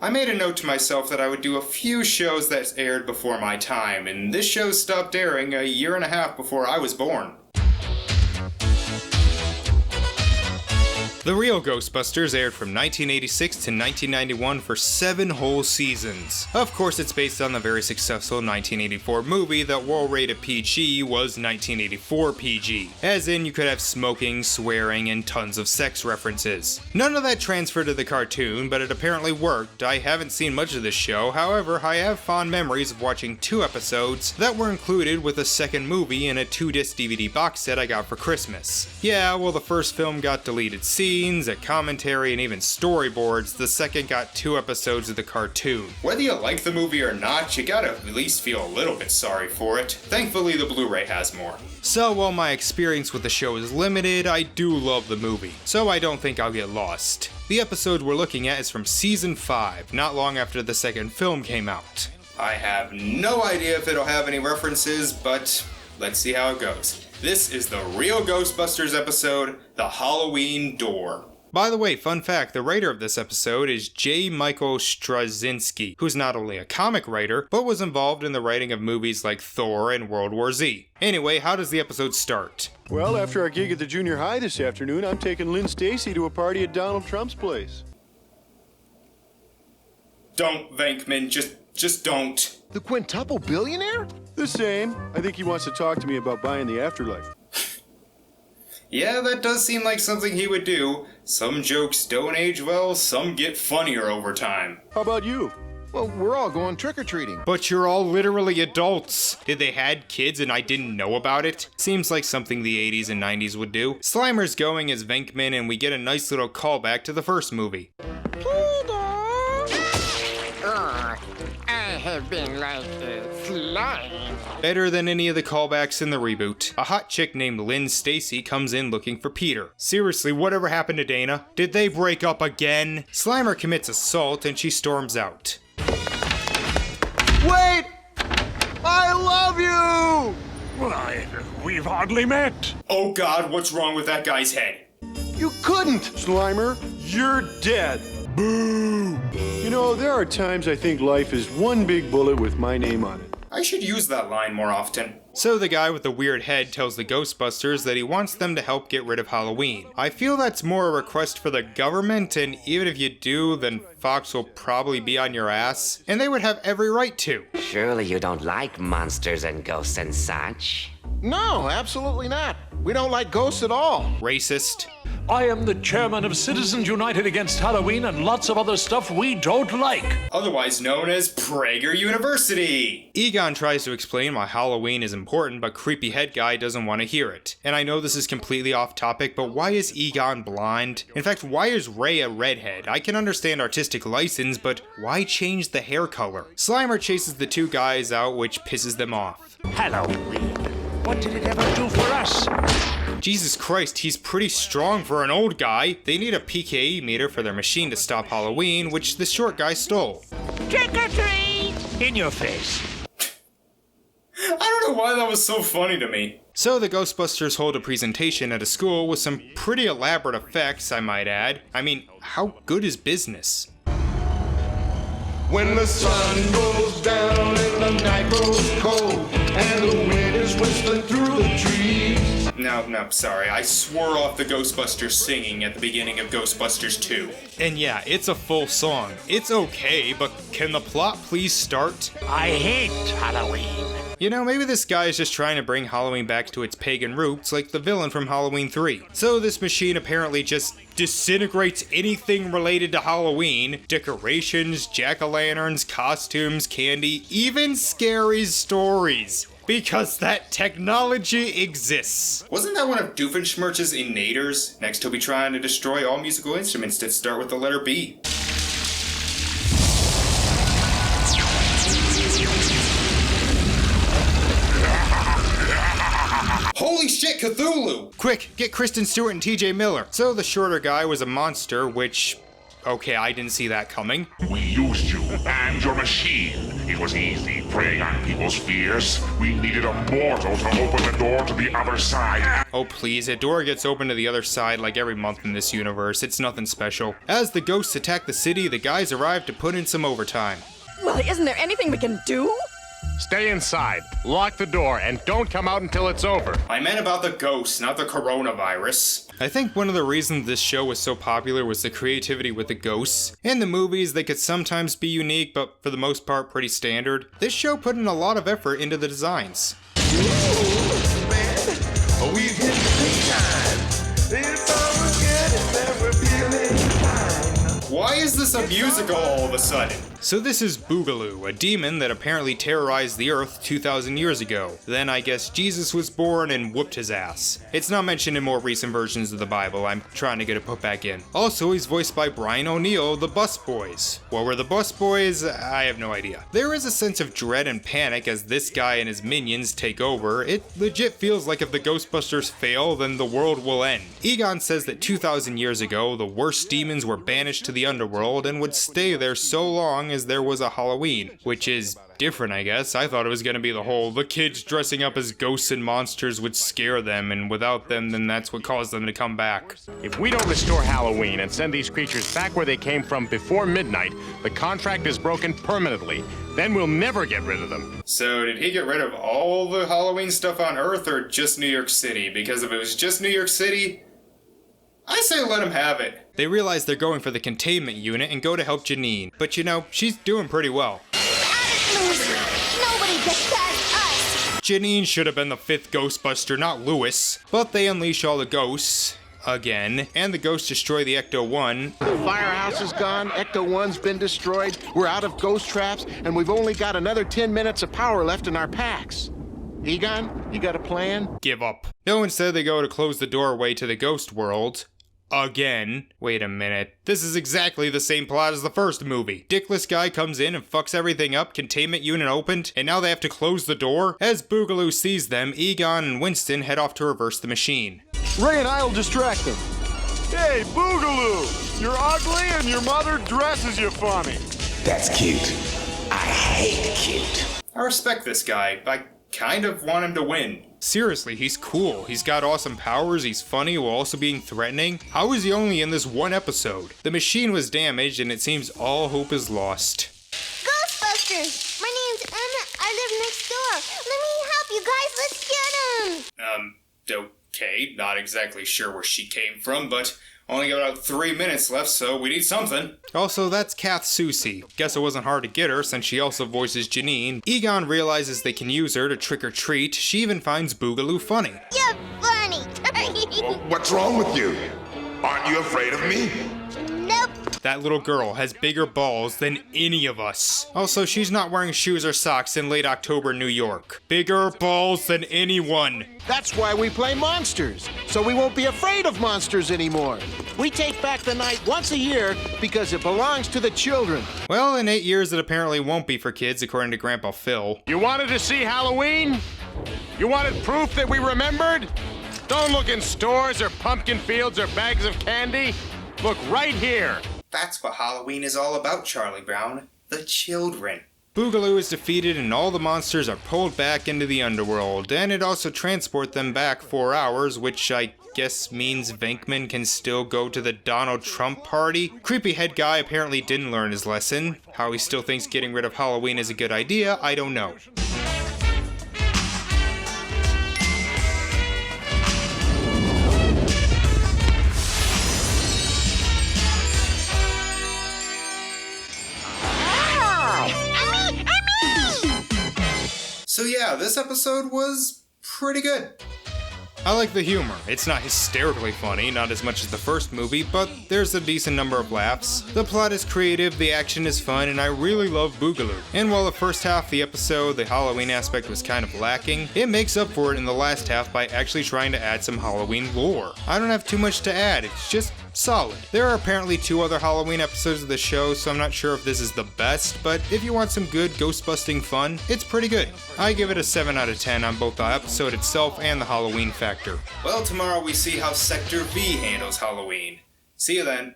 I made a note to myself that I would do a few shows that aired before my time, and this show stopped airing a year and a half before I was born. The real Ghostbusters aired from 1986 to 1991 for 7 whole seasons. Of course, it's based on the very successful 1984 movie that, while rated PG, was 1984 PG. As in, you could have smoking, swearing, and tons of sex references. None of that transferred to the cartoon, but it apparently worked. I haven't seen much of this show, however, I have fond memories of watching 2 episodes that were included with a second movie in a 2-disc DVD box set I got for Christmas. Yeah, well, the first film got deleted scenes, a commentary, and even storyboards. The second got 2 episodes of the cartoon. Whether you like the movie or not, you gotta at least feel a little bit sorry for it. Thankfully, the Blu-ray has more. So while my experience with the show is limited, I do love the movie, so I don't think I'll get lost. The episode we're looking at is from Season 5, not long after the second film came out. I have no idea if it'll have any references, but let's see how it goes. This is the real Ghostbusters episode, The Halloween Door. By the way, fun fact, the writer of this episode is J. Michael Straczynski, who's not only a comic writer, but was involved in the writing of movies like Thor and World War Z. Anyway, how does the episode start? Well, after our gig at the junior high this afternoon, I'm taking Lynn Stacy to a party at Donald Trump's place. Don't, Venkman, just don't. The quintuple billionaire? The same. I think he wants to talk to me about buying the afterlife. Yeah, that does seem like something he would do. Some jokes don't age well, some get funnier over time. How about you? Well, we're all going trick-or-treating. But you're all literally adults. Did they had kids and I didn't know about it? Seems like something the 80s and 90s would do. Slimer's going as Venkman and we get a nice little callback to the first movie. I have been like a slime. Better than any of the callbacks in the reboot. A hot chick named Lynn Stacy comes in looking for Peter. Seriously, whatever happened to Dana? Did they break up again? Slimer commits assault and she storms out. Wait! I love you! Why, we've hardly met. Oh God, what's wrong with that guy's head? You couldn't! Slimer, you're dead. Boo! You know, there are times I think life is one big bullet with my name on it. I should use that line more often. So the guy with the weird head tells the Ghostbusters that he wants them to help get rid of Halloween. I feel that's more a request for the government, and even if you do, then Fox will probably be on your ass, and they would have every right to. Surely you don't like monsters and ghosts and such? No, absolutely not. We don't like ghosts at all. Racist. I am the chairman of Citizens United Against Halloween and lots of other stuff we don't like. Otherwise known as Prager University. Egon tries to explain why Halloween is important, but creepy head guy doesn't want to hear it. And I know this is completely off topic, but why is Egon blind? In fact, why is Ray a redhead? I can understand artistic license, but why change the hair color? Slimer chases the 2 guys out, which pisses them off. Halloween. What did it ever do for us? Jesus Christ, he's pretty strong for an old guy. They need a PKE meter for their machine to stop Halloween, which the short guy stole. Trick or treat! In your face. I don't know why that was so funny to me. So the Ghostbusters hold a presentation at a school with some pretty elaborate effects, I might add. I mean, how good is business? When the sun goes down and the night grows cold and the wind is whistling through the trees. No, sorry. I swore off the Ghostbusters singing at the beginning of Ghostbusters 2. And yeah, it's a full song. It's okay, but can the plot please start? I hate Halloween. You know, maybe this guy is just trying to bring Halloween back to its pagan roots like the villain from Halloween 3. So this machine apparently just disintegrates anything related to Halloween. Decorations, jack-o'-lanterns, costumes, candy, even scary stories. Because that technology exists. Wasn't that one of Doofenshmirtz's innators? Next he'll be trying to destroy all musical instruments that start with the letter B. Holy shit, Cthulhu! Quick, get Kristen Stewart and TJ Miller. So the shorter guy was a monster, which Okay, I didn't see that coming. We used you and your machine. It was easy preying on people's fears. We needed a mortal to open the door to the other side. Oh please, a door gets open to the other side like every month in this universe. It's nothing special. As the ghosts attack the city, the guys arrive to put in some overtime. Well, isn't there anything we can do? Stay inside, lock the door, and don't come out until it's over. I meant about the ghosts, not the coronavirus. I think one of the reasons this show was so popular was the creativity with the ghosts. In the movies, they could sometimes be unique, but for the most part pretty standard. This show put in a lot of effort into the designs. We've hit the big time. It's all good and we're feeling fine. Why is this a musical all of a sudden? So this is Boogaloo, a demon that apparently terrorized the earth 2,000 years ago. Then I guess Jesus was born and whooped his ass. It's not mentioned in more recent versions of the Bible. I'm trying to get it put back in. Also, he's voiced by Brian O'Neill, the Bus Boys. What were the Bus Boys? I have no idea. There is a sense of dread and panic as this guy and his minions take over. It legit feels like if the Ghostbusters fail, then the world will end. Egon says that 2,000 years ago, the worst demons were banished to the underworld and would stay there so long as there was a Halloween, which is different, I guess. I thought it was gonna be the kids dressing up as ghosts and monsters would scare them, and without them, then that's what caused them to come back. If we don't restore Halloween and send these creatures back where they came from before midnight, the contract is broken permanently. Then we'll never get rid of them. So did he get rid of all the Halloween stuff on Earth, or just New York City? Because if it was just New York City, I say let him have it. They realize they're going for the containment unit and go to help Janine. But you know, she's doing pretty well. Nobody gets past us! Janine should have been the 5th Ghostbuster, not Lewis. But they unleash all the ghosts. Again. And the ghosts destroy the Ecto-1. The firehouse is gone, Ecto-1's been destroyed, we're out of ghost traps, and we've only got another 10 minutes of power left in our packs. Egon, you got a plan? Give up. No, instead they go to close the doorway to the ghost world. Again. Wait a minute. This is exactly the same plot as the first movie. Dickless guy comes in and fucks everything up, containment unit opened, and now they have to close the door? As Boogaloo sees them, Egon and Winston head off to reverse the machine. Ray and I'll distract them. Hey, Boogaloo! You're ugly and your mother dresses you funny. That's cute. I hate cute. I respect this guy. I kind of want him to win. Seriously, he's cool. He's got awesome powers, he's funny while also being threatening. How is he only in this one episode? The machine was damaged and it seems all hope is lost. Ghostbusters! My name's Emma. I live next door. Let me help you guys. Let's get them. Okay. Not exactly sure where she came from, but only got about 3 minutes left, so we need something. Also, that's Kath Soucie. Guess it wasn't hard to get her since she also voices Janine. Egon realizes they can use her to trick or treat. She even finds Boogaloo funny. You're funny. What's wrong with you? Aren't you afraid of me? Nope. That little girl has bigger balls than any of us. Also, she's not wearing shoes or socks in late October New York. Bigger balls than anyone. That's why we play monsters, so we won't be afraid of monsters anymore. We take back the night once a year because it belongs to the children. Well, in 8 years it apparently won't be for kids, according to Grandpa Phil. You wanted to see Halloween? You wanted proof that we remembered? Don't look in stores or pumpkin fields or bags of candy. Look right here. That's what Halloween is all about, Charlie Brown. The children. Boogaloo is defeated and all the monsters are pulled back into the underworld, and it also transports them back 4 hours, which I guess means Venkman can still go to the Donald Trump party. Creepy head guy apparently didn't learn his lesson. How he still thinks getting rid of Halloween is a good idea, I don't know. So yeah, this episode was pretty good. I like the humor. It's not hysterically funny, not as much as the first movie, but there's a decent number of laughs. The plot is creative, the action is fun, and I really love Boogaloo. And while the first half of the episode, the Halloween aspect was kind of lacking, it makes up for it in the last half by actually trying to add some Halloween lore. I don't have too much to add, it's just solid. There are apparently 2 other Halloween episodes of the show, so I'm not sure if this is the best, but if you want some good ghost-busting fun, it's pretty good. I give it a 7 out of 10 on both the episode itself and the Halloween factor. Well, tomorrow we see how Sector V handles Halloween. See you then.